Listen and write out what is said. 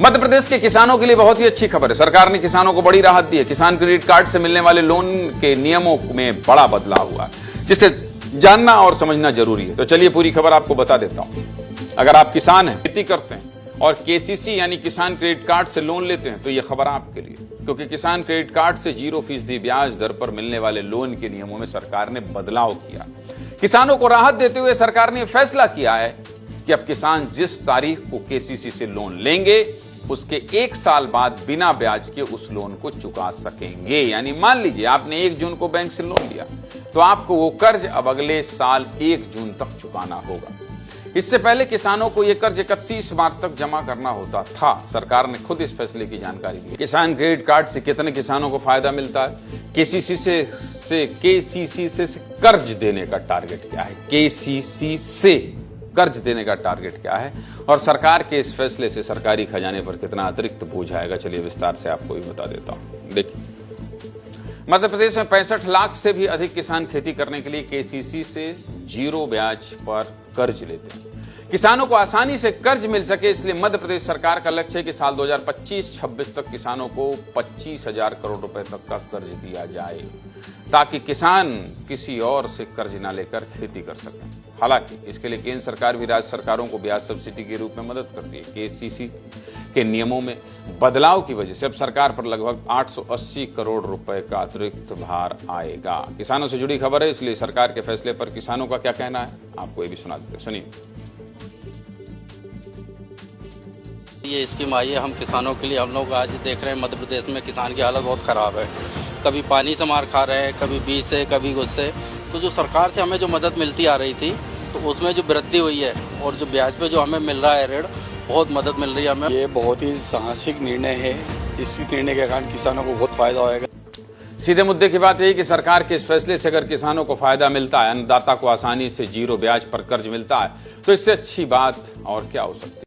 मध्य प्रदेश के किसानों के लिए बहुत ही अच्छी खबर है। सरकार ने किसानों को बड़ी राहत दी है। किसान क्रेडिट कार्ड से मिलने वाले लोन के नियमों में बड़ा बदलाव हुआ है, जिसे जानना और समझना जरूरी है। तो चलिए पूरी खबर आपको बता देता हूं। अगर आप किसान हैं, खेती करते हैं और केसीसी यानी किसान क्रेडिट कार्ड से लोन लेते हैं तो यह खबर आपके लिए, क्योंकि किसान क्रेडिट कार्ड से 0% ब्याज दर पर मिलने वाले लोन के नियमों में सरकार ने बदलाव किया। किसानों को राहत देते हुए सरकार ने फैसला किया है कि अब किसान जिस तारीख को केसीसी से लोन लेंगे उसके 1 साल बाद बिना ब्याज के उस लोन को चुका सकेंगे। यानी मान लीजिए आपने 1 जून को बैंक से लोन लिया तो आपको वो कर्ज अब अगले साल 1 जून तक चुकाना होगा। इससे पहले किसानों को यह कर्ज 31 मार्च तक जमा करना होता था। सरकार ने खुद इस फैसले की जानकारी दी। किसान क्रेडिट कार्ड से कितने किसानों को फायदा मिलता है, केसीसी से कर्ज देने का टारगेट क्या है, केसीसी से कर्ज देने का टारगेट क्या है, और सरकार के इस फैसले से सरकारी खजाने पर कितना अतिरिक्त बोझ आएगा, चलिए विस्तार से आपको भी बता देता हूं। देखिए, मध्य प्रदेश में 65 लाख से भी अधिक किसान खेती करने के लिए केसीसी से 0 ब्याज पर कर्ज लेते हैं। किसानों को आसानी से कर्ज मिल सके, इसलिए मध्य प्रदेश सरकार का लक्ष्य है कि साल 2025-26 तक किसानों को 25,000 करोड़ रुपए तक का कर्ज दिया जाए, ताकि किसान किसी और से कर्ज न लेकर खेती कर सकें। हालांकि इसके लिए केंद्र सरकार भी राज्य सरकारों को ब्याज सब्सिडी के रूप में मदद करती है। केसीसी के नियमों में बदलाव की वजह से अब सरकार पर लगभग 880 करोड़ रुपए का अतिरिक्त भार आएगा। किसानों से जुड़ी खबर है, इसलिए सरकार के फैसले पर किसानों का क्या कहना है आपको ये भी सुना देते, सुनिए। ये स्कीम आई है हम किसानों के लिए। हम लोग आज देख रहे हैं मध्य प्रदेश में किसान की हालत बहुत ख़राब है। कभी पानी से मार खा रहे हैं, कभी बीज से, कभी गुस्से। तो जो सरकार से हमें जो मदद मिलती आ रही थी तो उसमें जो वृद्धि हुई है और जो ब्याज पे जो हमें मिल रहा है ऋण, बहुत मदद मिल रही है हमें। ये बहुत ही साहसिक निर्णय है। इस निर्णय के कारण किसानों को बहुत फायदा होगा। सीधे मुद्दे की बात यही कि सरकार के इस फैसले से अगर किसानों को फायदा मिलता है, अन्नदाता को आसानी से 0 ब्याज पर कर्ज मिलता है, तो इससे अच्छी बात और क्या हो सकती है।